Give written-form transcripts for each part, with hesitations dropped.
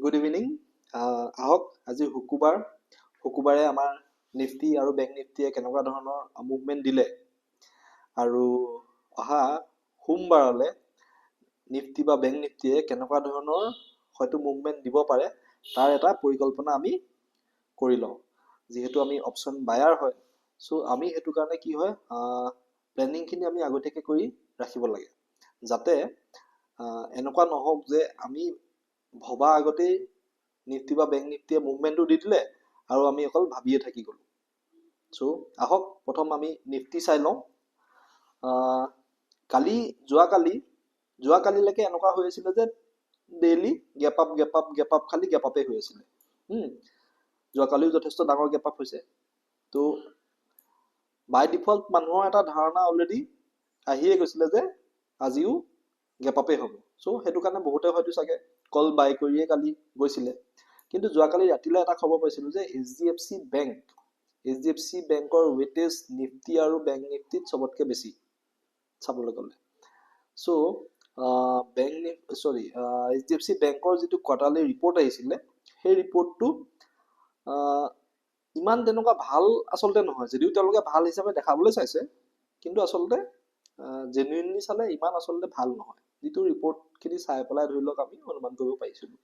Good evening. আহক আজি শুকুৰবাৰে আমাৰ নিফটি আৰু বেংক নিফটিয়ে কেনেকুৱা ধৰণৰ মুভমেণ্ট দিলে আৰু অহা সোমবাৰলৈ নিফটি বা বেংক নিফটিয়ে কেনেকুৱা ধৰণৰ হয়তো মুভমেণ্ট দিব পাৰে তাৰ এটা পৰিকল্পনা আমি কৰি লওঁ। যিহেতু আমি অপশ্যন বায়াৰ হয়, চ' আমি সেইটো কাৰণে কি হয় প্লেনিংখিনি আমি আগতীয়াকৈ কৰি ৰাখিব লাগে, যাতে এনেকুৱা নহওক যে আমি ভবা আগতেই নিফটি বা বেংক নিফটিয়ে মুভমেণ্টটো দি দিলে আৰু আমি অকল ভাবিয়ে থাকি গ'লো। চ' আহক প্ৰথম আমি নিফটি চাই লওঁ। যোৱাকালিলৈকে এনেকুৱা হৈ আছিলে যে ডেইলি গেপ আপ খালি গেপ আপেই হৈ আছিলে। যোৱাকালিও যথেষ্ট ডাঙৰ গেপ আপ হৈছে। তো বাই ডিফল্ট মানুহৰ এটা ধাৰণা অলৰেডি আহিয়ে গৈছিলে যে আজিও গেপ আপেই হ'ব। চ' সেইটো কাৰণে বহুতে হয়তো চাগে কল বাই কৰিয়ে কালি গৈছিলে। কিন্তু যোৱাকালি ৰাতিলৈ এটা খবৰ পাইছিলোঁ যে HDFC বেংকৰ ৱেটেজ নিফটি আৰু বেংক নিফটিত চবতকৈ বেছি চাবলৈ গ'লে। চ' HDFC বেংকৰ যিটো কোৱাৰ্টাৰলি ৰিপৰ্ট আহিছিলে, সেই ৰিপৰ্টটো ইমান তেনেকুৱা ভাল আচলতে নহয়। যদিও তেওঁলোকে ভাল হিচাপে দেখাবলৈ চাইছে, কিন্তু আচলতে জেনুইনলি চালে ইমান আচলতে ভাল নহয়। যিটো ৰিপৰ্টখিনি চাই পেলাই ধৰি লওক আমি অনুমান কৰিব পাৰিছিলোঁ।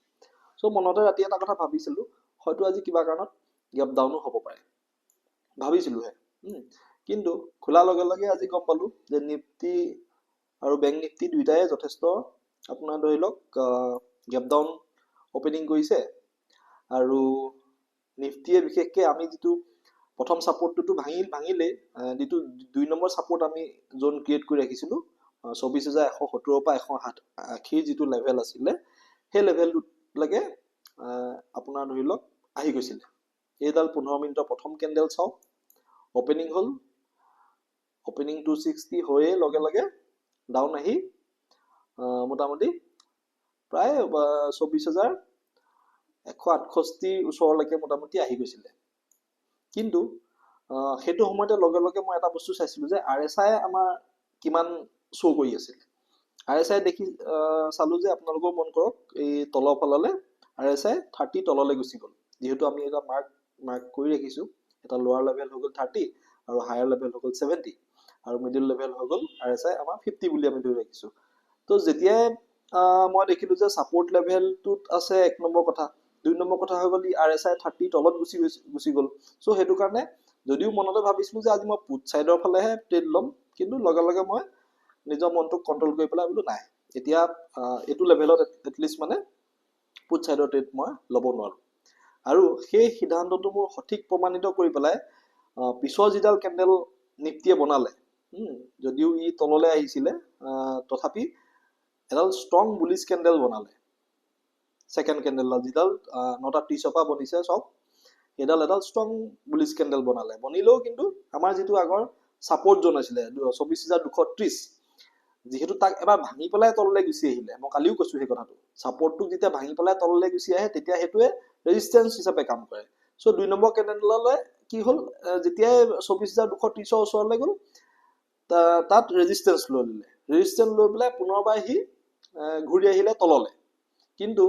চ' মনতে ৰাতি এটা কথা ভাবিছিলোঁ, হয়তো আজি কিবা কাৰণত গেপ ডাউনো হ'ব পাৰে, ভাবিছিলোঁহে। কিন্তু খোলাৰ লগে লগে আজি গম পালোঁ যে নিফটি আৰু বেংক নিফটি দুয়োটাই যথেষ্ট আপোনাৰ ধৰি লওক গেপ ডাউন অপেনিং কৰিছে। আৰু নিফটিয়ে বিশেষকৈ আমি যিটো প্ৰথম ছাপৰ্টটোতো ভাঙিলেই, যিটো 2 নম্বৰ ছাপৰ্ট আমি জোন ক্ৰিয়েট কৰি ৰাখিছিলোঁ 24,170 পৰা 180 যিটো লেভেল আছিলে, সেই লেভেলটোলৈকে আপোনাৰ ধৰি লওক আহি গৈছিলে। এইডাল 15 মিনিটৰ প্ৰথম কেণ্ডেল চাওক, অপেনিং হ'ল, অপেনিং 260 হৈয়ে লগে লগে ডাউন আহি মোটামুটি প্ৰায় 24,168 ওচৰলৈকে মোটামুটি আহি গৈছিলে। কিন্তু সেইটো সময়তে লগে লগে মই এটা বস্তু চাইছিলোঁ যে RSI আমাৰ কিমান শ্ব' কৰি আছিল। RSI দেখি চালোঁ যে আপোনালোকেও মন কৰক, এই তলৰ ফাললৈ RSI 30 তললৈ গুচি গ'ল। যিহেতু আমি এটা মাৰ্ক কৰি ৰাখিছোঁ, এটা লোৱাৰ লেভেল হৈ গ'ল 30 আৰু হায়াৰ লেভেল হৈ গ'ল 70 আৰু মিডিল লেভেল হৈ গ'ল RSI আমাৰ 50 বুলি আমি ধৰি ৰাখিছোঁ। তো যেতিয়াই মই দেখিলোঁ যে ছাপৰ্ট লেভেলটোত আছে 1 নম্বৰ কথা, 2 নম্বৰ কথা হৈ গ'ল RSI 30 তলত গুচি গ'ল। চ' সেইটো কাৰণে যদিও মনতে ভাবিছিলোঁ যে আজি মই পুট ছাইডৰ ফালেহে ট্ৰেড ল'ম, কিন্তু লগে লগে মই নিজৰ মনটোক কণ্ট্ৰল কৰি পেলাই বোলো নাই, এতিয়া এইটো লেভেলত এটলিষ্ট মানে পুট ছাইডৰ ট্ৰেড মই ল'ব নোৱাৰোঁ। আৰু সেই সিদ্ধান্তটো মোৰ সঠিক প্ৰমাণিত কৰি পেলাই পিছৰ যিডাল কেণ্ডেল নিফটিয়ে বনালে, যদিও ই তললৈ আহিছিলে, তথাপি এডাল ষ্ট্ৰং বুলিছ কেণ্ডেল বনালে। ছেকেণ্ড কেণ্ডেলডাল যিডাল 9:30 পৰা বনিছে চাওক, সেইডাল এডাল ষ্ট্ৰং বুলিছ কেণ্ডেল বনিলেও কিন্তু আমাৰ যিটো আগৰ ছাপৰ্ট জোন আছিলে 24,230, যিহেতু তাক এবাৰ ভাঙি পেলাই তললৈ গুচি আহিলে, মই কালিও কৈছোঁ সেই কথাটো, ছাপৰ্টটোক যেতিয়া ভাঙি পেলাই তললৈ গুচি আহে তেতিয়া সেইটোৱে ৰেজিষ্টেঞ্চ হিচাপে কাম কৰে। চ' 2 নম্বৰ কেণ্ডেললৈ কি হ'ল, যেতিয়াই 24,230 ওচৰলৈ গ'ল, তাত ৰেজিষ্টেঞ্চ লৈ ল'লে, ৰেজিষ্টেঞ্চ লৈ পেলাই পুনৰবাৰ সি ঘূৰি আহিলে তললৈ। কিন্তু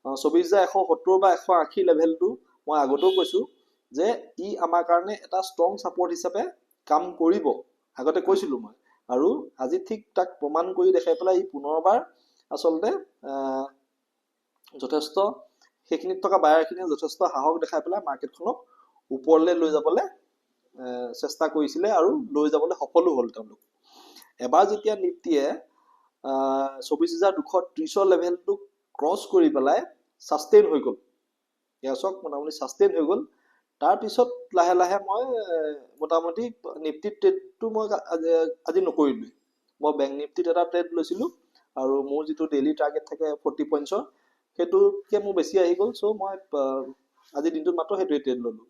24,170 বা 180 লেভেলটো মই আগতেও কৈছোঁ যে ই আমাৰ কাৰণে এটা ষ্ট্ৰং ছাপৰ্ট হিচাপে কাম কৰিব, আগতে কৈছিলোঁ মই। আৰু আজি ঠিক তাক প্ৰমাণ কৰি দেখাই পেলাই ই পুনৰবাৰ আচলতে যথেষ্ট সেইখিনিত থকা বায়াৰখিনিয়ে যথেষ্ট সাহস দেখাই পেলাই মাৰ্কেটখনক ওপৰলৈ লৈ যাবলৈ চেষ্টা কৰিছিলে আৰু লৈ যাবলৈ সফলো হ'ল তেওঁলোক। এবাৰ যেতিয়া নিফটিয়ে 24,230 লেভেলটোক ক্ৰছ কৰি পেলাই ছাষ্টেইন হৈ গ'ল, চাওক মোটামুটি ছাষ্টেইন হৈ গ'ল, তাৰপিছত লাহে লাহে মই মোটামুটি নিফটি ট্ৰেডটো মই আজি নকৰিলোঁ। মই বেংক নিফটিত এটা ট্ৰেড লৈছিলোঁ আৰু মোৰ যিটো ডেইলি টাৰ্গেট থাকে 40 পইণ্টছৰ, সেইটোতকৈ মোৰ বেছি আহি গ'ল। চ' মই আজিৰ দিনটোত মাত্ৰ সেইটোৱে ট্ৰেড ল'লোঁ।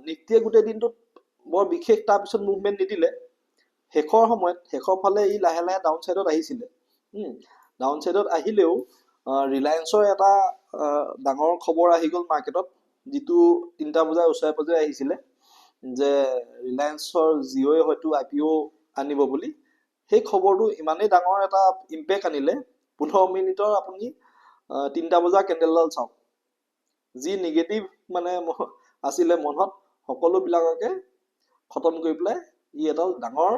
নিফটিয়ে গোটেই দিনটোত বৰ বিশেষ তাৰপিছত মুভমেণ্ট নিদিলে। শেষৰ ফালে ই লাহে লাহে ডাউন ছাইডত আহিছিলে। ডাউন ছাইডত আহিলেও ৰিলায়েন্সৰ এটা ডাঙৰ খবৰ আহি গ'ল মাৰ্কেটত, যিটো 3টা বজাৰ ওচৰে পাজৰে আহিছিলে যে ৰিলায়েন্সৰ জিঅ'য়ে হয়তো IPO আনিব বুলি। সেই খবৰটো ইমানেই ডাঙৰ এটা ইম্পেক্ট আনিলে, 15 মিনিটৰ আপুনি 3টা বজাৰ কেণ্ডেলডাল চাওক, যি নিগেটিভ মানে আছিলে মনত সকলোবিলাককে খতম কৰি পেলাই ই এডাল ডাঙৰ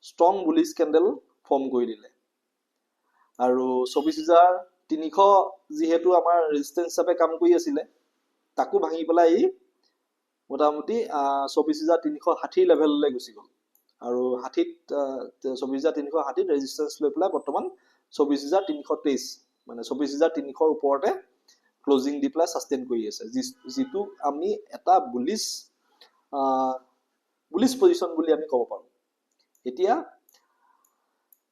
ষ্ট্ৰং বুলিছ কেণ্ডেল ফৰ্ম কৰি দিলে। আৰু 24,300 যিহেতু আমাৰ ৰেজিষ্টেঞ্চ হিচাপে কাম কৰি আছিলে, তাকো ভাঙি পেলাই ই মোটামুটি 24,360 লেভেললৈ গুচি গ'ল। আৰু 24,360 ৰেজিষ্টেঞ্চ লৈ পেলাই বৰ্তমান 24,323 মানে 24,300 ওপৰতে ক্লজিং দি পেলাই ছাষ্টেইন কৰি আছে, যিটো আমি এটা বুলিছ পজিশ্যন বুলি আমি ক'ব পাৰোঁ। এতিয়া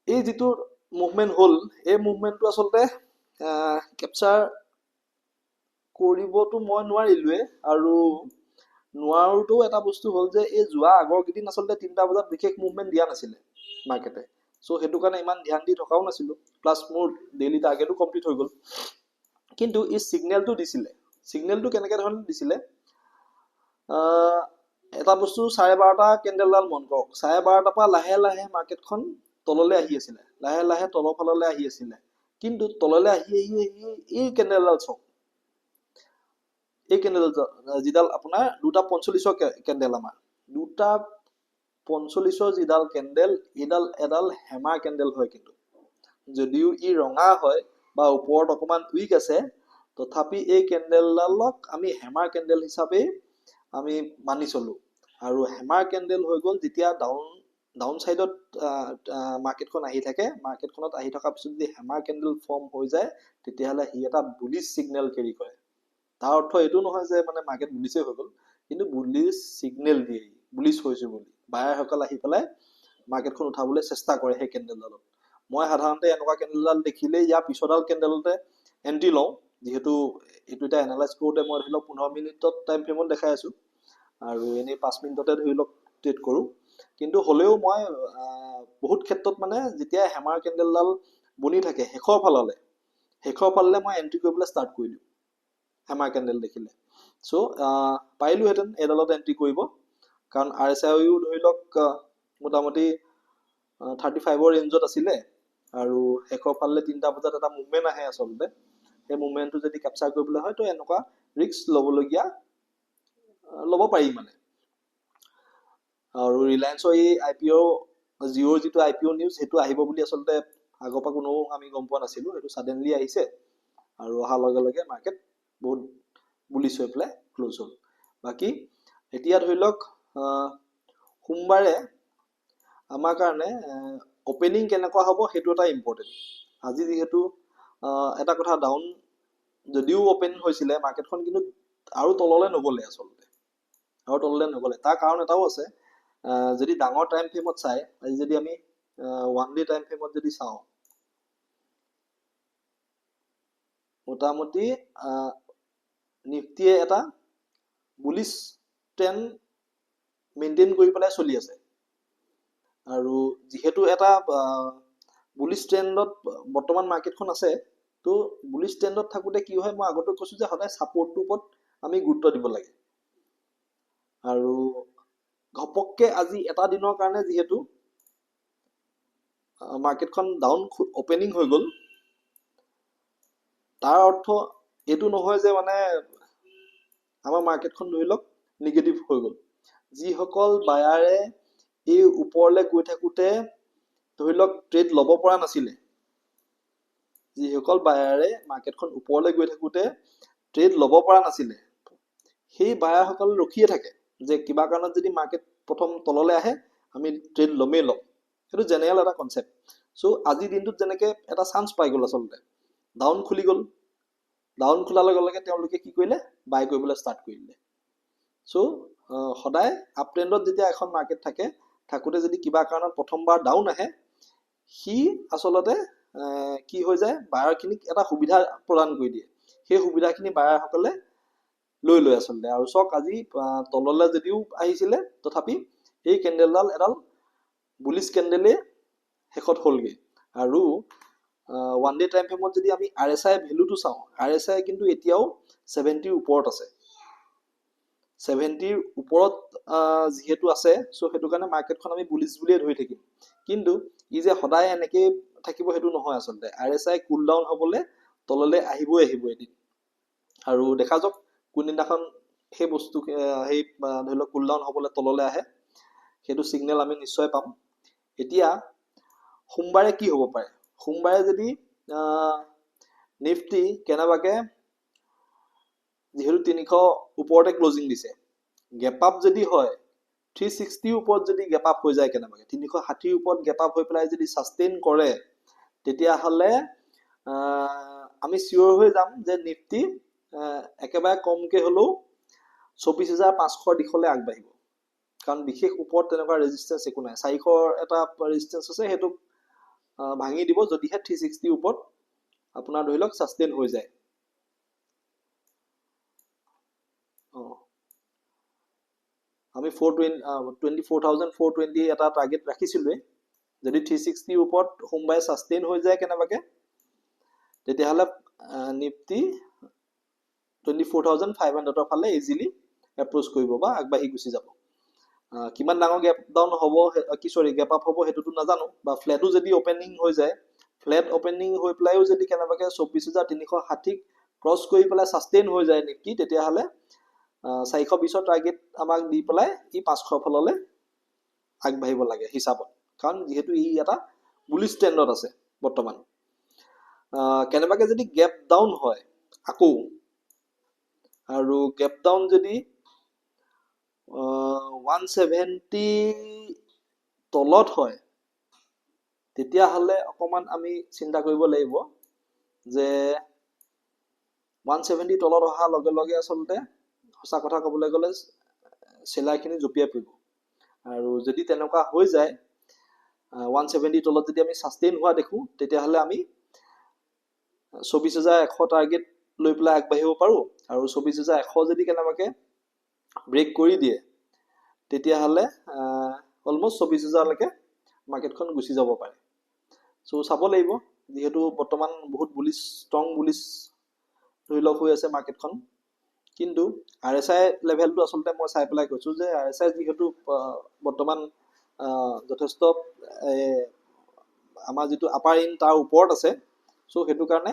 এই যিটো মুভমেণ্ট হ'ল, এই মুভমেণ্টটো আচলতে কেপচাৰ কৰিবতো মই নোৱাৰিলোৱে, আৰু নোৱাৰোতো এটা বস্তু হ'ল যে এই যোৱা আগৰ কেইদিন আচলতে 3টা বজাত বিশেষ মুভমেণ্ট দিয়া নাছিলে মাৰ্কেটে, চ' সেইটো কাৰণে ইমান ধ্যান দি থকাও নাছিলোঁ, প্লাছ মোৰ ডেইলি টাৰ্গেটো কমপ্লিট হৈ গ'ল। কিন্তু ই ছিগনেলটো দিছিলে, ছিগনেলটো কেনেকৈ ধৰণে দিছিলে, এটা বস্তু 12:30 কেণ্ডেলডাল মন কৰক, 12:30 পৰা লাহে লাহে মাৰ্কেটখন তললৈ আহি আছিলে, লাহে লাহে তলৰ ফাললৈ আহি আছিলে, কিন্তু তললৈ আহি আহি আহি এই কেণ্ডেলডাল চাওক, এই কেণ্ডেল যিডাল আপোনাৰ 2:45 কেণ্ডেল, আমাৰ 2:45 যিডাল কেণ্ডেল, এইডাল এডাল হেমাৰ কেণ্ডেল হয়। কিন্তু যদিও ই ৰঙা হয় বা ওপৰত অকণমান উইক আছে, তথাপি এই কেণ্ডেলডালক আমি হেমাৰ কেণ্ডেল হিচাপে আমি মানি চলোঁ। আৰু হেমাৰ কেণ্ডেল হৈ গ'ল যেতিয়া ডাউন চাইডত মাৰ্কেটখন আহি থাকে, মাৰ্কেটখনত আহি থকাৰ পিছত যদি হেমাৰ কেণ্ডেল ফৰ্ম হৈ যায়, তেতিয়াহ'লে সি এটা বুলিছ ছিগনেল কেৰি কৰে। তাৰ অৰ্থ এইটো নহয় যে মানে মাৰ্কেট বুলিছেই হৈ গ'ল, কিন্তু বুলিছ ছিগনেল দিয়ে, বুলিছ হৈছোঁ বুলি বায়াৰসকল আহি পেলাই মাৰ্কেটখন উঠাবলৈ চেষ্টা কৰে সেই কেণ্ডেলডালত। মই সাধাৰণতে এনেকুৱা কেণ্ডেলডাল দেখিলে ইয়াৰ পিছৰডাল কেণ্ডেলতে এণ্ট্ৰি লওঁ, যিহেতু এইটো এতিয়া এনালাইজ কৰোঁতে মই ধৰি লওক 15 মিনিটত টাইম ফ্ৰেমত দেখাই আছোঁ, আৰু এনেই 5 মিনিটতে ধৰি লওক ট্ৰেড কৰোঁ। কিন্তু হ'লেও মই বহুত ক্ষেত্ৰত মানে যেতিয়া হেমাৰ কেণ্ডেলডাল বনি থাকে শেষৰ ফাললৈ মই এণ্ট্ৰি কৰিবলৈ ষ্টাৰ্ট কৰি দিওঁ হেমাৰ কেণ্ডেল দেখিলে। চ' পাৰিলোহেঁতেন এডালত এণ্ট্ৰি কৰিব, কাৰণ RSIও ধৰি লওক মোটামুটি 35ৰ ৰেঞ্জত আছিলে, আৰু শেষৰ ফাললৈ 3টা বজাত এটা মুভমেণ্ট আহে আচলতে, সেই মুভমেণ্টটো যদি কেপচাৰ কৰিবলৈ হয় তো এনেকুৱা ৰিস্ক ল'ব পাৰি মানে। আৰু ৰিলায়েন্সৰ এই IPO, জিঅ'ৰ যিটো IPO নিউজ, সেইটো আহিব বুলি আচলতে আগৰ পৰা কোনো আমি গম পোৱা নাছিলোঁ, সেইটো ছাডেনলি আহিছে, আৰু অহাৰ লগে লগে মাৰ্কেট বহুত বুলিছ হৈ পেলাই ক্ল'জ হ'ল। বাকী এতিয়া ধৰি লওক সোমবাৰে আমাৰ কাৰণে অপেনিং কেনেকুৱা হ'ব সেইটো এটা ইম্পৰ্টেণ্ট। আজি যিহেতু এটা কথা, ডাউন যদিও অপেন হৈছিলে মাৰ্কেটখন, কিন্তু আৰু তললৈ নগ'লে আচলতে, তাৰ কাৰণ এটাও আছে। যদি ডাঙৰ টাইম ফ্ৰেমত চাই, আজি যদি আমি 1 ডে টাইম ফ্ৰেমত যদি চাওঁ, মোটামুটি নিফটিয়ে এটা বুলিছ ট্ৰেণ্ড মেইনটেইন কৰি পেলাই চলি আছে, আৰু যিহেতু এটা বুলিছ ট্ৰেণ্ডত বৰ্তমান মাৰ্কেটখন আছে, তো বুলিছ ট্ৰেণ্ডত থাকোঁতে কি হয়, মই আগতে কৈছোঁ যে সদায় ছাপৰ্টটোৰ ওপৰত আমি গুৰুত্ব দিব লাগে। আৰু ঘপককৈ আজি এটা দিনৰ কাৰণে যিহেতু মাৰ্কেটখন ডাউন অপেনিং হৈ গ'ল, তাৰ অৰ্থ এইটো নহয় যে মানে আমাৰ মাৰ্কেটখন ধৰি লওক নিগেটিভ হৈ গ'ল। যিসকল বায়াৰে এই ওপৰলৈ গৈ থাকোঁতে ধৰি লওক ট্ৰেড ল'ব পৰা নাছিলে, যিসকল বায়াৰে মাৰ্কেটখন ওপৰলৈ গৈ থাকোঁতে ট্ৰেড ল'ব পৰা নাছিলে, সেই বায়াৰসকল ৰখিয়ে থাকে যে কিবা কাৰণত যদি মাৰ্কেট প্ৰথম তললৈ আহে আমি ট্ৰেড ল'মেই ল'ম। সেইটো জেনেৰেল এটা কনচেপ্ট। চ' আজিৰ দিনটোত যেনেকৈ এটা চান্স পাই গ'ল আচলতে, ডাউন খুলি গ'ল, ডাউন খোলাৰ লগে লগে তেওঁলোকে কি কৰিলে, বাই কৰিবলৈ ষ্টাৰ্ট কৰি দিলে। চ' সদায় আপ ট্ৰেণ্ডত যেতিয়া এখন মাৰ্কেট থাকোঁতে যদি কিবা কাৰণত প্ৰথমবাৰ ডাউন আহে, সি আচলতে কি হৈ যায়, বায়াৰখিনিক এটা সুবিধা প্ৰদান কৰি দিয়ে, সেই সুবিধাখিনি বায়াৰসকলে লৈ আচলতে। আৰু চাওক আজি তললৈ যদিও আহিছিলে, তথাপি এই কেণ্ডেলডাল এডাল বুলিছ কেণ্ডেলেই শেষত হ'লগৈ। আৰু 1 ডে টাইম ফ্ৰেমত যদি আমি RSI ভেলুটো চাওঁ, RSI কিন্তু এতিয়াও 70ৰ ওপৰত আছে, 70ৰ ওপৰত যিহেতু আছে, চ' সেইটো কাৰণে মাৰ্কেটখন আমি বুলিছ বুলিয়ে ধৰি থাকিম। কিন্তু ই যে সদায় এনেকেই থাকিব সেইটো নহয় আচলতে। RSI কুল ডাউন হ'বলৈ তললৈ আহিবই এদিন আৰু দেখা যাওক কোনদিনাখন সেই বস্তু সেই ধৰি লওক কুল ডাউন হ'বলৈ তললৈ আহে সেইটো সিগনেল আমি নিশ্চয় পাম এতিয়া সোমবাৰে কি হ'ব পাৰে সোমবাৰে যদি নিফটি কেনেবাকে যেহেতু 300 ওপৰতে ক্লোজিং দিছে গেপ আপ যদি হয় 360 ওপৰত যদি গেপ আপ হৈ যায় কেনেবাকে 360 ওপৰত গেপ আপ হৈ পেলাই যদি সাস্টেইন কৰে তেতিয়াহ'লে আমি সিওৰ হৈ যাম যে নিফটি একেবাৰে কমকে হলেও 24500 দিশলৈ আগবাঢ়িব কাৰণ বিশেষ ওপৰত তেনেকুৱা ৰেজিস্ট্যান্স একো নাই 400 এটা ৰেজিস্ট্যান্স আছে হেতু ভাঙি দিব যদিহে 360 ওপৰত আপোনাৰ ধৰি লওক সাস্টেইন হৈ যায় আমি 24420 এটা টাৰ্গেট ৰাখিছিলো যদি 360 ওপৰত সোমবাৰে সাস্টেইন হৈ যায় কেনেবাকে তেতিয়াহ'লে নিফটি 24500 ৰ ফালে ইজিলি এপ্ৰোচ কৰিব বা আগবাঢ়ি গুচি যাব কিমান ডাঙৰ গেপ ডাউন হ'ব কি সৰি গেপ আপ হ'ব হেতুটো নাজানো বা ফ্ল্যাটো যদি ওপেনিং হৈ যায় ফ্ল্যাট ওপেনিং হৈ পেলাইও যদি কেনেবাকে 24360 ক্ৰস কৰি পেলাই সাস্টেইন হৈ যায় নিফটি তেতিয়াহ'লে 420 ৰ টাৰ্গেট আমাক দি পেলাই ই 500 ফললৈ আগবাঢ়িব লাগে হিচাপত কাৰণ যেহেতু ই এটা বুলিশ ট্ৰেন্ডত আছে বৰ্তমান কেনেবাকে যদি গেপ ডাউন হয় আকৌ আৰু গেপ ডাউন যদি 170 তলত হয় তেতিয়াহ'লে অকমান আমি চিন্তা কৰিব লাগিব যে 170 তলত অহা লগে লগে আসলতে সঁচা কথা ক'বলৈ গ'লে সেলাৰখিনি জপিয়াই পৰিব আৰু যদি তেনেকুৱা হৈ যায় 170 তলত যদি আমি সাস্টেইন হোৱা দেখো তেতিয়াহ'লে আমি 24100 টাৰ্গেট লৈ পেলাই আগবাঢ়িব পাৰো আৰু 24100 যদি কেনেবাকে ব্ৰেক কৰি দিয়ে তেতিয়াহ'লে অলমোস্ট 24000 লৈকে মাৰ্কেটখন গুচি যাব পাৰে সো চাব লাগিব যেহেতু বৰ্তমান বহুত বুলিশ ষ্ট্ৰং বুলিশ ধৰি লওক হৈ আছে মাৰ্কেটখন কিন্তু আৰএসআই লেভেলটো আসলতে মই চাই পেলাই কৈছো যে আৰএসআই যেহেতু বৰ্তমান যথেষ্ট আমাৰ যেটো আপাৰ ইন তাৰ ওপৰত আছে সো হেতু কাৰণে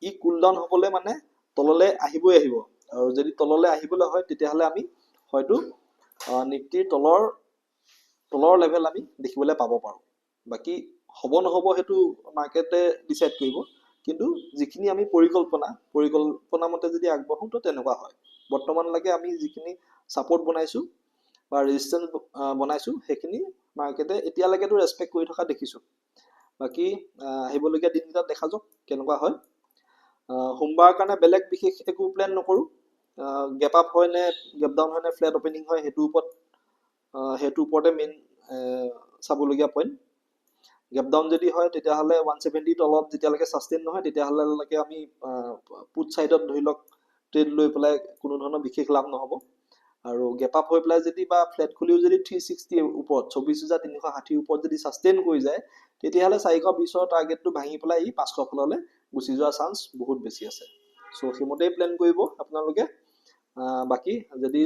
ই কুল ডাউন হ'বলৈ মানে তললৈ আহিবই আহিব আৰু যদি তললৈ আহিবলৈ হয় তেতিয়াহ'লে আমি হয়তো নিফটিৰ তলৰ লেভেল আমি দেখিবলৈ পাব পাৰো বাকি হ'ব নহব হেতু মাৰ্কেটে ডিসাইড কৰিব কিন্তু যিখিনি আমি পৰিকল্পনা মতে যদি আগবাঢ়ো তো তেনেকুৱা হয় বৰ্তমান লাগে আমি যিখিনি সাপোৰ্ট বনাইছো বা ৰেজিস্ট্যান্স বনাইছো সেইখিনি মাৰ্কেটে এতিয়ালৈকেতো ৰেসপেক্ট কৰি থকা দেখিছো বাকি আহিবলগীয়া দিনকেইটাত দেখা যাওক কেনেকুৱা হয় সোমবাৰ কাৰণে বেলেগ বিশেষ একো প্ল্যান নকৰো গেপ আপ হয় নে গেপ ডাউন হয় নে ফ্ল্যাট ওপেনিং হয় হেতু ওপৰতে মেইন চাবলগীয়া পইণ্ট গেপ ডাউন যদি হয় তেতিয়াহ'লে 170 তলত যেতিয়ালৈকে সাস্টেইন নহয় তেতিয়াহ'লে আমি পুট সাইডত ধৰি লওক ট্ৰেড লৈ পেলাই কোনো ধৰণৰ বিশেষ লাভ নহব আৰু গেপ আপ হৈ পেলাই যদি বা ফ্ল্যাট খুলিও যদি 360 ওপৰত 24360 ওপৰত যদি সাস্টেইন কৰি যায় তেতিয়াহ'লে 420 ৰ টাৰ্গেটটো ভাঙি পেলাই ই 500 ফললৈ গুচি যোৱা চান্স বহুত বেছি আছে সো হিমতে প্ল্যান কৰিব আপোনালোকে বাকি যদি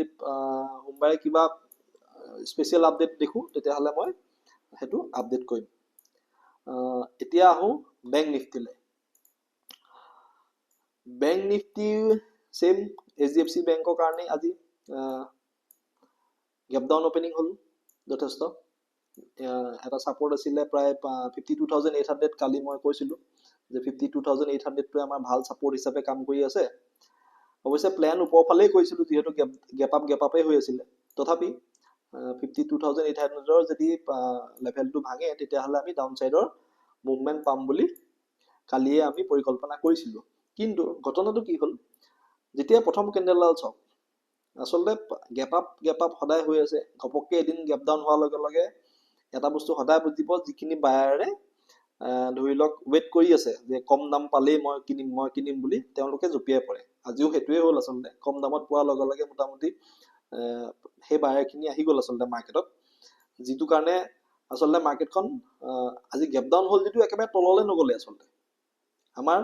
সোমবাৰে কিবা স্পেশাল আপডেট দেখো তেতিয়াহ'লে মই হেতু আপডেট কৰিম এতিয়া আহো বেংক নিফটিলৈ বেংক নিফটি সেম এইচডিএফসি বেংকৰ কাৰণে আজি গেপ ডাউন ওপেনিং হল যথেষ্ট এটা সাপোৰ্ট আছিলে প্ৰায় 52800 কালি মই কৈছিলো যে 52800 টো আমাৰ ভাল সাপোৰ্ট হিচাপে কাম কৰি আছে অৱশ্যে প্ল্যান ওপৰফালেই কৈছিলো যেহেতু গেপ আপে হৈ আছিল তথাপি 52800 ৰ যদি লেভেলটো ভাঙে তেতিয়াহ'লে আমি ডাউন সাইডৰ মুভমেন্ট পাম বুলি কালিয়ে আমি পৰিকল্পনা কৰিছিলো কিন্তু ঘটনাটো কি হল যেতিয়া প্ৰথম কেন্ডেলডাল চাওক আসলতে গেপ আপ সদায় হৈ আছে ঘপককে এদিন গেপ ডাউন হোৱাৰ লগে লগে এটা বস্তু সদায় বুজিব যিখিনি বায়াৰে ধৰি লওক ওয়েট কৰি আছে যে কম দাম পালেই মই কিনিম বুলি তেওঁলোকে জপিয়াই পৰে আজিও হেতুৱে হ'ল আসলতে কম দামত পোৱাৰ লগে লগে মোটামুটি সেই বায়াৰখিনি আহি গ'ল আসলতে মাৰ্কেটত যিটো কাৰণে আসলতে মাৰ্কেটখন আজি গেপ ডাউন হ'ল যেটো একেবাৰে তললৈ নগলে আসলতে আমাৰ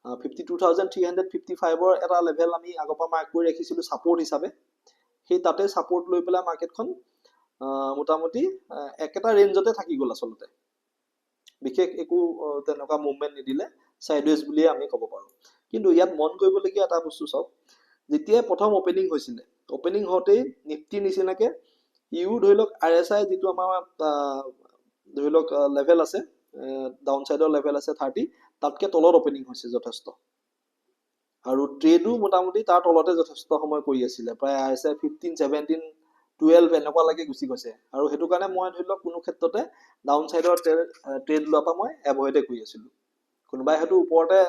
52355 ৰ এটা লেভেল আমি আগৰ পৰা মাৰ্ক কৰি ৰাখিছিলো সাপোৰ্ট হিচাপে সেই তাতে সাপোৰ্ট লৈ পেলাই মাৰ্কেটখন মোটামুটি একেটা ৰেঞ্জতে থাকি গ'ল আসলতে বিশেষ একো তেনেকুৱা মুভমেন্ট নিদিলে সাইডৱেজ বুলিয়ে আমি ক'ব পাৰোঁ। কিন্তু ইয়াত মন কৰিবলগীয়া এটা বস্তু চাওক, যেতিয়াই প্ৰথম অপেনিং হৈছিলে, অপেনিং হওঁতেই নিফটি নিচিনাকে ইউ ধৰি লওক RSI যিটো আমাৰ ধৰি লওক লেভেল আছে, ডাউন চাইডৰ লেভেল আছে 30, তাতকে তলত অপেনিং হৈছে যথেষ্ট, আৰু ট্ৰেডো মোটামুটি তাৰ তলতে যথেষ্ট সময় কৰি আছিলে, প্ৰায় RSI 15, 17, 12 এনেকুৱালৈকে গুচি গৈছে। আৰু সেইটো কাৰণে মই ধৰি লওক কোনো ক্ষেত্ৰতে ডাউন চাইডৰ ট্ৰেড লোৱাৰ পৰা মই এভইডে কৰি আছিলোঁ। কোনোবাই হয়তো ওপৰতে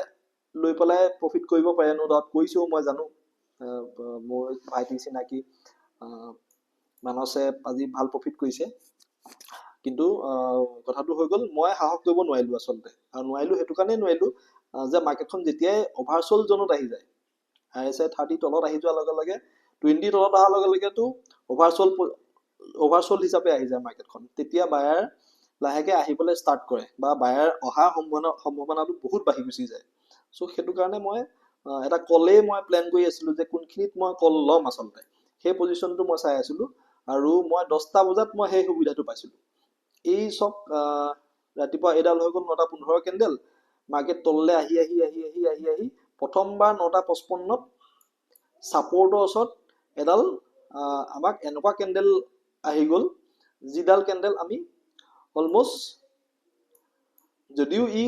লৈ পেলাই প্ৰফিট কৰিব পাৰে, নো ডাউট, কৰিছোঁ মই জানো, মোৰ ভাইটি চিনাকি মানসে আজি ভাল প্ৰফিট কৰিছে। কিন্তু কথাটো হৈ গ'ল, মই সাহস কৰিব নোৱাৰিলোঁ আচলতে, আৰু নোৱাৰিলোঁ সেইটো কাৰণেই নোৱাৰিলোঁ যে মাৰ্কেটখন যেতিয়াই অভাৰচল জোনত আহি যায়, RSI 30 তলত আহি যোৱাৰ লগে লগে, 20 তলত অহাৰ লগে লগেতো অভাৰচল হিচাপে আহি যায় মাৰ্কেটখন, তেতিয়া বায়াৰ লাহেকে আহিবলৈ ষ্টাৰ্ট কৰে, বা বায়াৰ অহাৰ সম্ভাৱনাটো বহুত বাঢ়ি গুচি যায়। চ' সেইটো কাৰণে মই এটা কলেই মই প্লেন কৰি আছিলোঁ যে কোনখিনিত মই কল ল'ম আচলতে, সেই পজিশ্যনটো মই চাই আছিলোঁ, আৰু মই 10টা বজাত মই সেই সুবিধাটো পাইছিলোঁ। এই চব ৰাতিপুৱা এডাল হৈ গ'ল 9:15 কেণ্ডেল, মাৰ্কেট তললৈ আহি আহি আহি আহি আহি আহি প্ৰথমবাৰ 9:55 ছাপৰ্টৰ ওচৰত এডাল আমাক এনেকুৱা কেণ্ডেল আহি গ'ল, যিডাল কেণ্ডেল আমি অলমষ্ট, যদিও ই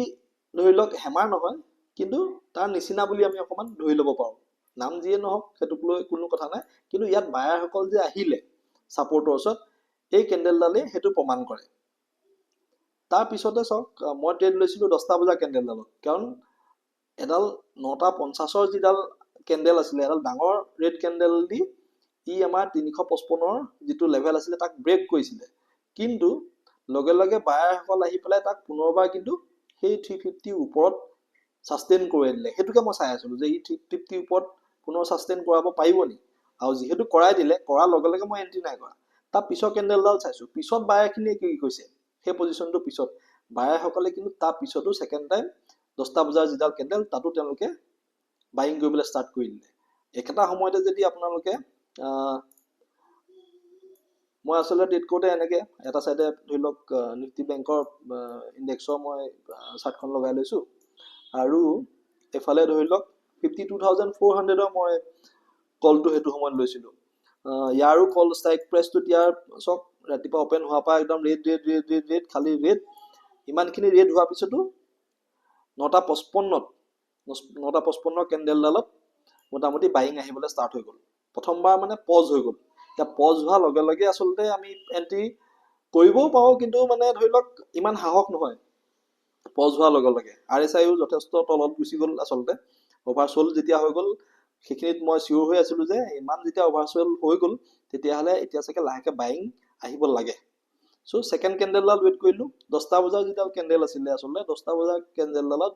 ধৰি লওক হেমাৰ নহয়, কিন্তু তাৰ নিচিনা বুলি আমি অকণমান ধৰি ল'ব পাৰোঁ। নাম যিয়ে নহওক সেইটোক লৈ কোনো কথা নাই, কিন্তু ইয়াত বায়াৰসকল যে আহিলে ছাপৰ্টৰ ওচৰত, এই কেণ্ডেলডালেই সেইটো প্ৰমাণ কৰে। তাৰপিছতে চাওক, মই ট্ৰেড লৈছিলোঁ 10টা বজাৰ কেণ্ডেলডালত, কাৰণ এডাল 9:50 যিডাল কেণ্ডেল আছিলে, এডাল ডাঙৰ ৰেড কেণ্ডেল দি ই আমাৰ 355 যিটো লেভেল আছিলে তাক ব্ৰেক কৰিছিলে, কিন্তু লগে লগে বায়াৰসকল আহি পেলাই তাক পুনৰবাৰ কিন্তু সেই 350 ওপৰত ছাষ্টেইন কৰি দিলে। সেইটোকে মই চাই আছিলোঁ যে ই 350 ওপৰত পুনৰ ছাষ্টেইন কৰাব পাৰিব নি, আৰু যিহেতু কৰাই দিলে, কৰাৰ লগে লগে মই এণ্ট্ৰি নাই কৰা। তাৰ পিছৰ কেণ্ডেলডাল চাইছোঁ, পিছত বায়াৰখিনিয়ে কি কৈছে, সেই পজিশ্যনটো পিছত বায়াৰসকলে কিন্তু তাৰ পিছতো ছেকেণ্ড টাইম 10টা বজাৰ যিডাল কেণ্ডেল, তাতো তেওঁলোকে বাইং কৰিবলৈ ষ্টাৰ্ট কৰি দিলে। একেটা সময়তে যদি আপোনালোকে মই আচলতে ট্ৰেড কৰোঁতে এনেকৈ এটা চাইডে ধৰি লওক নিফটি বেংকৰ ইণ্ডেক্সৰ মই চাৰ্টখন লগাই লৈছোঁ, আৰু এফালে ধৰি লওক 52,400ৰ মই কলটো সেইটো সময়ত লৈছিলোঁ। ইয়াৰো কল ষ্ট্ৰাইক প্ৰাইচটো ইয়াৰ চাওক, ৰাতিপুৱা অপেন হোৱাৰ পৰা একদম ৰেড খালি ৰেড, ইমানখিনি ৰেড হোৱাৰ পিছতো 9:55 কেণ্ডেলডালত মোটামুটি বাইং আহিবলৈ ষ্টাৰ্ট হৈ গ'ল। প্ৰথমবাৰ মানে পজ হৈ গ'ল। এতিয়া পজ হোৱাৰ লগে লগে আচলতে আমি এণ্ট্ৰি কৰিবও পাৰোঁ, কিন্তু মানে ধৰি লওক ইমান সাহস নহয় পজ হোৱাৰ লগে লগে। RSIও যথেষ্ট তলত গুচি গ'ল আচলতে, অভাৰচল যেতিয়া হৈ গ'ল, সেইখিনিত মই চিয়ৰ হৈ আছিলোঁ যে ইমান যেতিয়া অভাৰচল হৈ গ'ল, তেতিয়াহ'লে এতিয়া চাগে লাহেকৈ বাইং আহিব লাগে। চ' ছেকেণ্ড কেণ্ডেলডাল ৱেইট কৰিলোঁ। 10টা বজাৰ যিডাল কেণ্ডেল আছিলে, আচলতে 10টা বজাৰ কেণ্ডেলডালত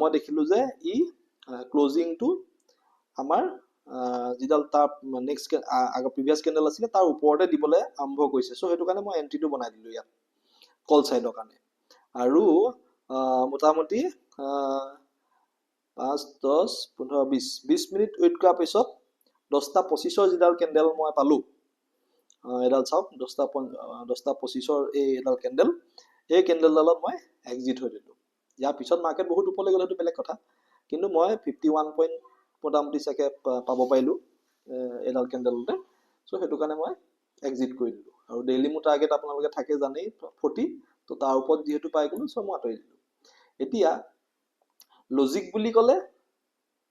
মই দেখিলোঁ যে ই ক্লজিংটো আমাৰ যিডাল তাৰ নেক্সট প্ৰিভিয়াছ কেণ্ডেল আছিলে তাৰ ওপৰতে দিবলৈ আৰম্ভ কৰিছে। চ' সেইটো কাৰণে মই এণ্ট্ৰিটো বনাই দিলোঁ ইয়াত কল চাইডৰ কাৰণে, আৰু মোটামুটি 5, 10, 15, 20 মিনিট ৱেইট কৰাৰ পিছত 10:25 যিডাল কেণ্ডেল মই পালোঁ, এডাল চাওক 10:25 এই এডাল কেণ্ডেল, এই কেণ্ডেলডালত মই এক্সিট হৈ দিলোঁ। ইয়াৰ পিছত মাৰ্কেট বহুত ওপৰলৈ গ'লে সেইটো বেলেগ কথা, কিন্তু মই 51 পইণ্ট মোটামুটি চাগে পাব পাৰিলোঁ এডাল কেণ্ডেলতে। চ' সেইটো কাৰণে মই এক্সিট কৰি দিলোঁ, আৰু ডেইলি মোৰ টাৰ্গেট আপোনালোকে থাকে জানেই 40, তো তাৰ ওপৰত যিহেতু পাই গ'লোঁ, চ' মই আঁতৰি দিলোঁ। এতিয়া লজিক বুলি ক'লে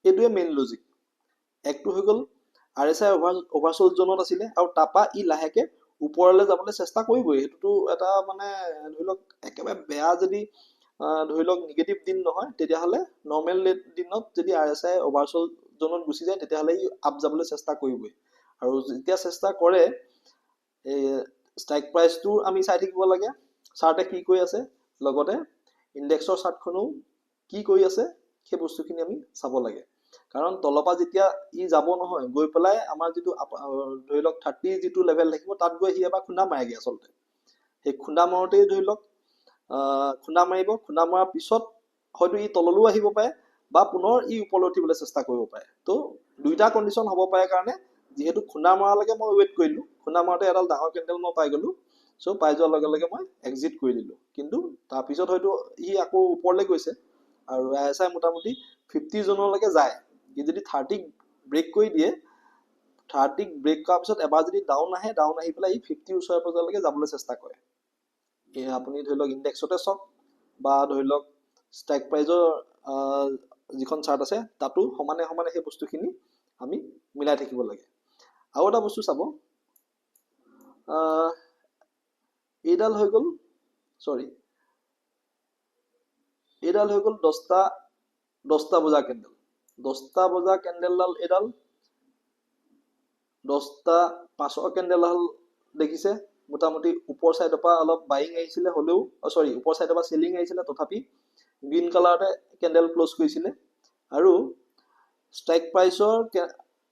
এইটোৱে মেইন লজিক। একটো হৈ গ'ল RSI অভাৰচল জোনত আছিলে, আৰু তাৰপৰা ই লাহেকে ওপৰলৈ যাবলৈ চেষ্টা কৰিবই, সেইটোতো এটা মানে ধৰি লওক একেবাৰে বেয়া যদি ধৰি লওক নিগেটিভ দিন নহয়, তেতিয়াহ'লে নৰ্মেল দিনত যদি RSI অভাৰচল জোনত গুচি যায়, তেতিয়াহ'লে ই আপ যাবলৈ চেষ্টা কৰিবই। আৰু যেতিয়া চেষ্টা কৰে, এই ষ্ট্ৰাইক প্ৰাইচটো আমি চাই থাকিব লাগে, চাৰ্টে কি কৰি আছে, লগতে ইণ্ডেক্সৰ চাৰ্টখনো কি কৰি আছে, সেই বস্তুখিনি আমি চাব লাগে। কাৰণ তলৰ পৰা যেতিয়া ই যাব নহয়, গৈ পেলাই আমাৰ যিটো ধৰি লওক 30 যিটো লেভেল থাকিব, তাত গৈ সি এবাৰ খুন্দা মাৰেগৈ আচলতে। সেই খুন্দা মাৰোঁতেই ধৰি লওক খুন্দা মাৰিব, খুন্দা মৰাৰ পিছত হয়তো ই তললৈও আহিব পাৰে, বা পুনৰ ই ওপৰলৈ উঠিবলৈ চেষ্টা কৰিব পাৰে। তো দুইটা কণ্ডিশ্যন হ'ব পাৰে কাৰণে যিহেতু খুন্দা মৰালৈকে মই ৱেইট কৰিলোঁ, খুন্দা মাৰোঁতে এডাল ডাঙৰ কেণ্ডেল মই পাই গ'লোঁ, চ' পাই যোৱাৰ লগে লগে মই এক্সিট কৰি দিলোঁ। কিন্তু তাৰপিছত হয়তো ই আকৌ ওপৰলৈ গৈছে, আৰু RSI মোটামুটি 50 জনলৈকে যায় ই যদি 30 ব্ৰেক কৰি দিয়ে 30 ব্ৰেক কৰাৰ পিছত এবাৰ যদি ডাউন আহি পেলাই ই 50 ওচৰে পাজৰলৈকে যাবলৈ চেষ্টা কৰে আপুনি ধৰি লওক ইনডেক্সতে চাওক বা ধৰি লওক ষ্ট্ৰাইক প্ৰাইজৰ যিখন চাৰ্ট আছে তাতো সমানে সমানে সেই বস্তুখিনি আমি মিলাই থাকিব লাগে আৰু এটা বস্তু চাব এইডাল হৈ গ'ল সৰি এইডাল হৈ গ'ল 10টা বজা কেণ্ডেল 10টা বজা কেণ্ডেলডাল এইডাল 10টা 5ৰ কেণ্ডেলডাল দেখিছে মোটামুটি ওপৰ সাইডৰ পৰা অলপ বাইং আহিছিলে হলেও সৰি ওপৰ সাইডৰ পৰা সেলিং আহিছিলে তথাপি গ্ৰীন কালাৰতে কেণ্ডেল ক্লোজ কৰিছিলে আৰু ষ্ট্ৰাইক প্ৰাইচৰ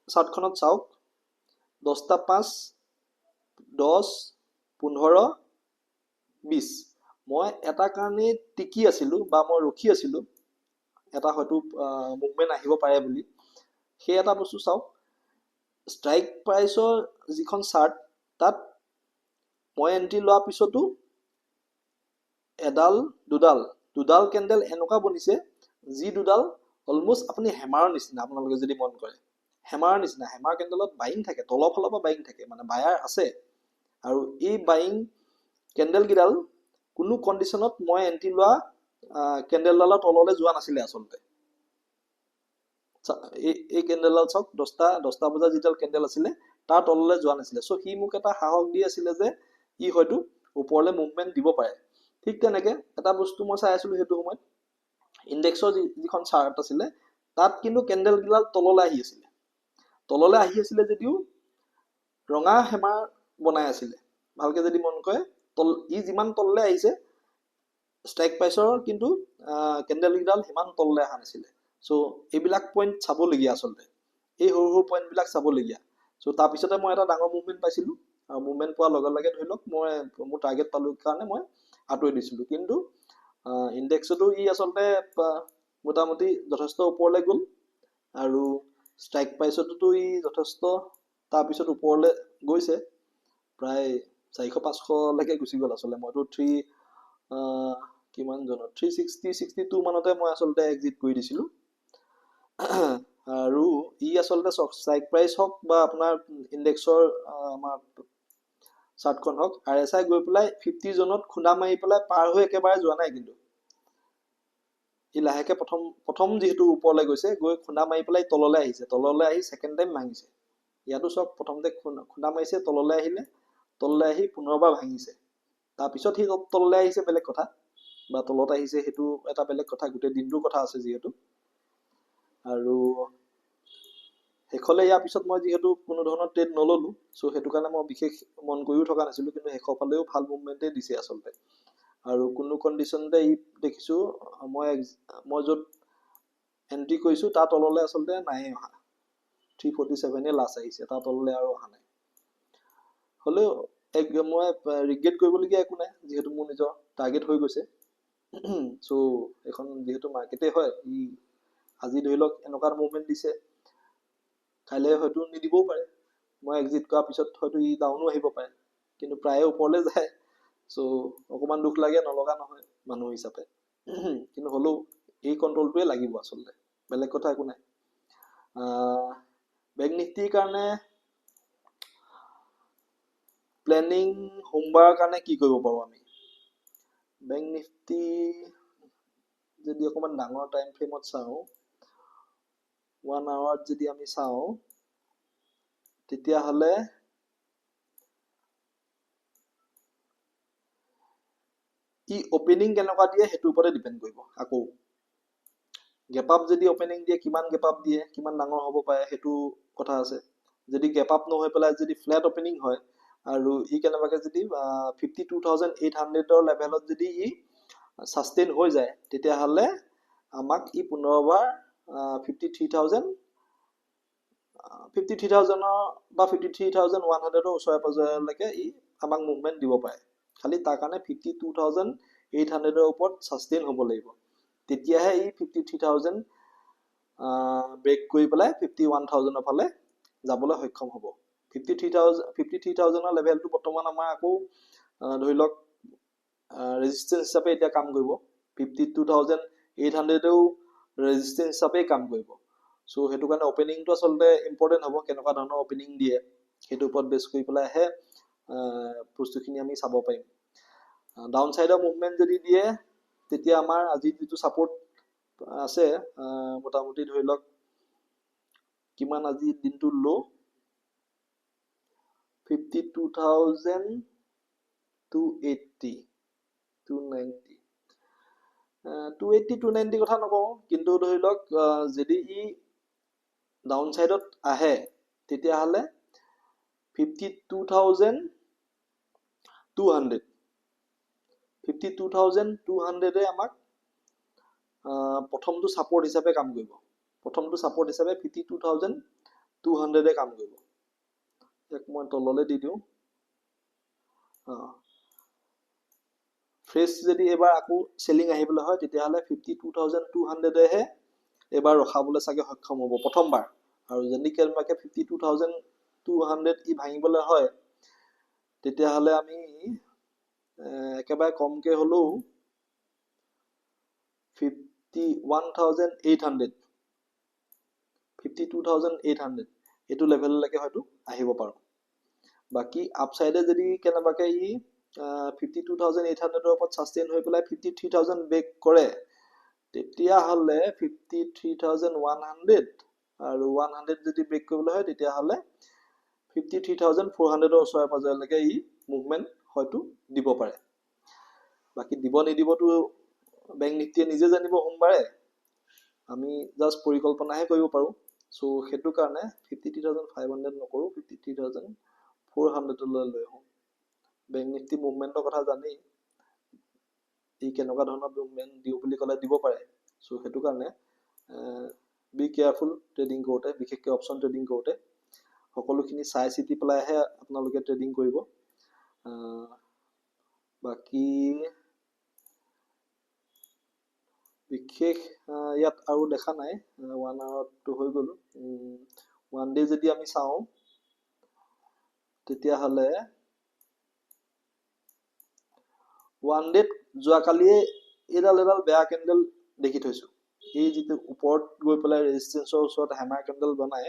চাৰ্টখনত চাওক 10টা 5 10 15 20 মই এটা কাৰণে টিকি আছিলো বা মই ৰখি আছিলো এটা হয়তো মুভমেন্ট আহিব পাৰে বুলি সেই এটা বস্তু চাওক ষ্ট্ৰাইক প্ৰাইচৰ যিখন চাৰ্ট তাত মই এন্ট্ৰি লোৱাৰ পিছতো এডাল দুডাল কেণ্ডেল এনেকুৱা বনিছে যি দুডাল অলমোষ্ট আপুনি হেমাৰৰ নিচিনা আপোনালোকে যদি মন কৰে হেমাৰৰ নিচিনা হেমাৰ কেণ্ডেলত বাইং থাকে তলৰ ফালৰ পৰা বাইং থাকে মানে বায়াৰ আছে আৰু এই বাইং কেণ্ডেল কিডাল কোনো কন্ডিশনত মই এন্ট্ৰি লোৱা কেণ্ডেলডালৰ তললৈ যোৱা নাছিলে আচলতে এই কেণ্ডেলডাল চাওক 10টা বজা যিডাল কেণ্ডেল আছিলে তাৰ তললৈ যোৱা নাছিলে সো সি মোক এটা সাহস দি আছিলে যে ই হয়তো ওপৰলৈ মুভমেন্ট দিব পাৰে ঠিক তেনেকে এটা বস্তু মই চাই আছিলো হেতু সময়ত ইনডেক্সৰ যিখন চাৰ্ট আছিলে তাত কিন্তু কেণ্ডেল গিডাল তললৈ আহি আছিলে যদিও ৰঙা হেমাৰ বনাই আছিলে ভালকে যদি মন কৰে ই যিমান তললৈ আহিছে ষ্ট্ৰাইক প্ৰাইচৰ কিন্তু কেণ্ডেল গিডাল সিমান তললৈ অহা নাছিলে সো এইবিলাক পইণ্ট চাবলগীয়া আচলতে এই সৰু পইণ্ট বিলাক চাবলগীয়া সো তাৰপিছতে মই এটা ডাঙৰ মুভমেন্ট পাইছিলো আৰু মুভমেন্ট পোৱাৰ লগে লগে ধৰি লওক মই মোৰ টাৰ্গেট পালো কাৰণে মই আঁতৰি দিছিলো কিন্তু ইনডেক্সতো ই আচলতে মোটামুটি যথেষ্ট ওপৰলৈ গ'ল আৰু ষ্ট্ৰাইক প্ৰাইচতো ই যথেষ্ট তাৰপিছত ওপৰলৈ গৈছে প্ৰায় 400-500 লৈকে গুচি গ'ল আচলতে মইতো কিমান জনত 360-62 মানতে মই আচলতে এক্সিট কৰি দিছিলো আৰু ই আচলতে ষ্ট্ৰাইক প্ৰাইচ হওক বা আপোনাৰ ইনডেক্সৰ আমাৰ চাৰ্টখন হওক RSI গৈ পেলাই 50 জনত খুন্দা মাৰি পেলাই পাৰ হৈ একেবাৰে যোৱা নাই কিন্তু ই লাহেকে প্ৰথম যেহেতু ওপৰলৈ গৈছে গৈ খুন্দা মাৰি পেলাই তললৈ আহি সেকেন্ড টাইম ভাঙিছে ইয়াতো সব প্ৰথমতে খুন্দা মাৰিছে তললৈ আহি পুনৰবাৰ ভাঙিছে তাৰপিছত সি তললৈ আহিছে বেলেগ কথা বা তলত আহিছে হেতু এটা বেলেগ কথা গোটেই দিনটোৰ কথা আছে যেহেতু আৰু হেখলে ইয়াৰ পিছত মই যেহেতু কোনো ধৰণৰ ট্ৰেড নললো সো হেতু কাৰণে মই বিশেষ মন কৰিও থকা নাছিলো কিন্তু হেখফালেও ভাল মুভমেন্টে দিছে আচলতে আৰু কোনো কন্ডিশনতে ই দেখিছো মই যত এন্ট্ৰি কৰিছো তাৰ তললৈ আচলতে নাই অহা 347 এ লাষ্ট আহিছে তাৰ তললৈ আৰু অহা নাই হলেও মই ৰিগ্ৰেট কৰিবলগীয়া একো নাই যেহেতু মোৰ নিজৰ টাৰ্গেট হৈ গৈছে সো এখন যেহেতু মাৰ্কেটে হয় ই আজি ধৰি লওক এনেকুৱা মুভমেন্ট দিছে কাইলে হয়তো নিদিবও পাৰে মই এক্সিট কৰাৰ পিছত হয়তো ই ডাউনো আহিব পাৰে কিন্তু প্ৰায় ওপৰলৈ যায় সো অকমান দুখ লাগে নলগা নহয় মানুহ হিচাপে কিন্তু হলেও এই কন্ট্ৰলটোৱে লাগিব আচলতে বেলেগ কথা একো নাই বেংক নিফটিৰ কাৰণে প্লেনিং সোমবাৰৰ কাৰণে কি কৰিব পাৰো আমি বেংক নিফটি যদি অকমান ডাঙৰ টাইম ফ্ৰেমত চাও 1 আৱাৰত যদি আমি চাও তেতিয়া হলে ই ওপেনিং কেনেকুৱা দিয়ে হেতুৰ ওপৰত ডিপেন্ড কৰিব আকৌ গেপ আপ যদি ওপেনিং দিয়ে কিমান গেপ আপ দিয়ে কিমান ডাঙৰ হ'ব পাৰে হেতু কথা আছে যদি গেপ আপ নহয় পেলাই যদি ফ্ল্যাট ওপেনিং হয় আৰু ই কেনেবাকে যদি 52800 ৰ লেভেলত যদি ই সাস্টেইন হৈ যায় তেতিয়া হলে আমাক ই পুনৰবাৰ 53000 বা 53100 ৰ ওচৰে পাজৰেলৈকে ই আমাক মুভমেন্ট দিব পাৰে খালি তাৰ কাৰণে 52800 ৰ ওপৰত সাস্টেইন হ'ব লাগিব তেতিয়াহে ই 53000 ব্ৰেক কৰি পেলাই 51000 ৰ ফালে যাবলৈ সক্ষম হ'ব 53000 ৰ লেভেলটো বৰ্তমান আমাৰ আকৌ ধৰি লওক ৰেজিস্ট্যান্স হিচাপে এতিয়া কাম কৰিব 52800 800ও ৰেজিষ্টেন্স হিচাপে কাম কৰিব। সো সেইটো কাৰণে ওপেনিংটো আচলতে ইম্পৰ্টেন্ট হ'ব, কেনেকুৱা ধৰণৰ ওপেনিং দিয়ে সেইটো ওপৰত বেছ কৰি পেলাইহে বস্তুখিনি আমি চাব পাৰিম। ডাউন সাইডৰ মুভমেন্ট যদি দিয়ে তেতিয়া আমাৰ আজি যিটো সাপোৰ্ট আছে মোটামুটি ধৰি লওক কিমান আজি দিনটো লো 52,280 290 280 290 কথা নকওঁ, কিন্তু ধৰি লওক যদি ই ডাউন সাইডত আহে তেতিয়াহ'লে 52,200 আমাক প্ৰথমটো সাপোৰ্ট হিচাপে কাম কৰিব। প্ৰথমটো সাপোৰ্ট হিচাপে 52,200 কাম কৰিব। এক মই তললৈ দি দিওঁ। ফ্ৰেছ যদি এবাৰ আকৌ চেলিং আহিবলৈ হয় তেতিয়াহ'লে 52,200হে এবাৰ ৰখাবলৈ চাগে সক্ষম হ'ব প্ৰথমবাৰ। আৰু যদি কেনেবাকৈ 52,200 ই ভাঙিবলৈ হয় তেতিয়াহ'লে আমি একেবাৰে কমকে হ'লেও 52,800 এইটো লেভেললৈকে হয়তো আহিব পাৰোঁ। বাকী আপসাইডে যদি কেনেবাকৈ ই 52,800ৰ ওপৰত ছাষ্টেইন হৈ পেলাই 53,000 ব্ৰেক কৰে তেতিয়াহ'লে 53,100 আৰু 100 যদি ব্ৰেক কৰিবলৈ হয় তেতিয়াহ'লে 53,400ৰ ওচৰে পাজৰেলৈকে ই মুভমেণ্ট হয়তো দিব পাৰে। বাকী দিব নিদিবতো বেংক নিফটিয়ে নিজে জানিব সোমবাৰে, আমি জাষ্ট পৰিকল্পনাহে কৰিব পাৰোঁ। সো সেইটো কাৰণে 53,500 নকৰোঁ, 53,400লৈ লৈ আহোঁ। বেংক নিফটি মুভমেণ্টৰ কথা জানেই, ই কেনেকুৱা ধৰণৰ মুভমেণ্ট দিওঁ বুলি ক'লে দিব পাৰে। সো সেইটো কাৰণে বি কেয়াৰফুল ট্ৰেডিং কৰোঁতে, বিশেষকৈ অপশ্যন ট্ৰেডিং কৰোঁতে সকলোখিনি চাই চিতি পেলাইহে আপোনালোকে ট্ৰেডিং কৰিব। বাকী বিশেষ ইয়াত আৰু দেখা নাই, 1 আৱাৰটো হৈ গ'ল। 1 ডে যদি আমি চাওঁ তেতিয়াহ'লে 1 ডেত যোৱাকালিয়ে এডাল বেয়া কেণ্ডেল দেখি থৈছোঁ। এই যিটো ওপৰত গৈ পেলাই ৰেজিষ্টেন্সৰ ওচৰত হেমাৰ কেণ্ডেল বনাই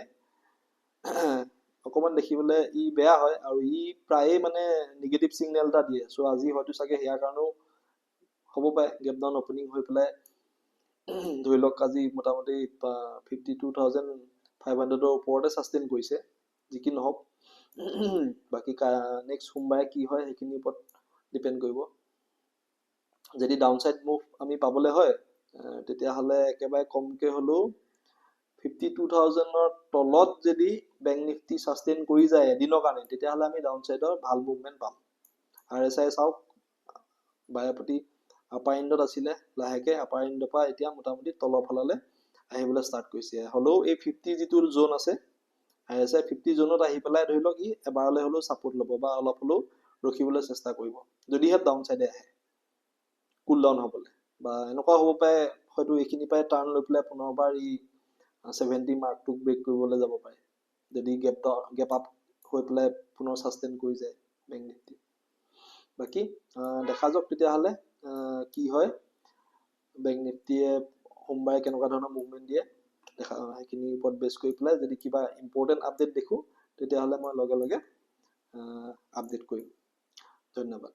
অকণমান দেখিবলৈ ই বেয়া হয় আৰু ই প্ৰায়ে মানে নিগেটিভ ছিগনেল এটা দিয়ে। চ' আজি হয়তো চাগে সেয়াৰ কাৰণেও হ'ব পাৰে গেপ ডাউন অপেনিং হৈ পেলাই ধৰি লওক আজি মোটামুটি 52,500ৰ ওপৰতে ছাষ্টেইন কৰিছে। যি কি নহওক বাকী নেক্সট সোমবাৰে কি হয় সেইখিনিৰ ওপৰত ডিপেণ্ড কৰিব। যদি ডাউন সাইড মুভ আমি পাবলৈ হয় তেতিয়াহ'লে একেবাৰে কমকৈ হ'লেও 52,000ৰ তলত যদি বেংক নিফটি ছাষ্টেইন কৰি যায় এদিনৰ কাৰণে তেতিয়াহ'লে আমি ডাউন সাইডৰ ভাল মুভমেণ্ট পাম। RSI চাওক, বায়'পতি আপাৰ এণ্ডত আছিলে, লাহেকে আপাৰ এণ্ডৰ পৰা এতিয়া মোটামুটি তলৰ ফাললৈ আহিবলৈ ষ্টাৰ্ট কৰিছে। হ'লেও এই 50 যিটো জোন আছে RSI 50 জোনত আহি পেলাই ধৰি লওক ই এবাৰলৈ হ'লেও ছাপোৰ্ট ল'ব বা অলপ হ'লেও ৰখিবলৈ চেষ্টা কৰিব যদিহে ডাউন সাইডে আহে কুল ডাউন হ'বলৈ। বা এনেকুৱা হ'ব পাৰে হয়তো এইখিনি পৰাই টাৰ্ণ লৈ পেলাই পুনৰবাৰ ই 70 মাৰ্কটোক ব্ৰেক কৰিবলৈ যাব পাৰে যদি গেপ আপ হৈ পেলাই পুনৰ ছাষ্টেইন কৰি যায় বেংক নিফটি। বাকী দেখা যাওক তেতিয়াহ'লে কি হয়, বেংক নিফটিয়ে সোমবাৰে কেনেকুৱা ধৰণৰ মুভমেণ্ট দিয়ে সেইখিনিৰ ওপৰত বেছ কৰি পেলাই যদি কিবা ইম্পৰ্টেণ্ট আপডেট দেখোঁ তেতিয়াহ'লে মই লগে লগে আপডেট কৰিম। ধন্যবাদ।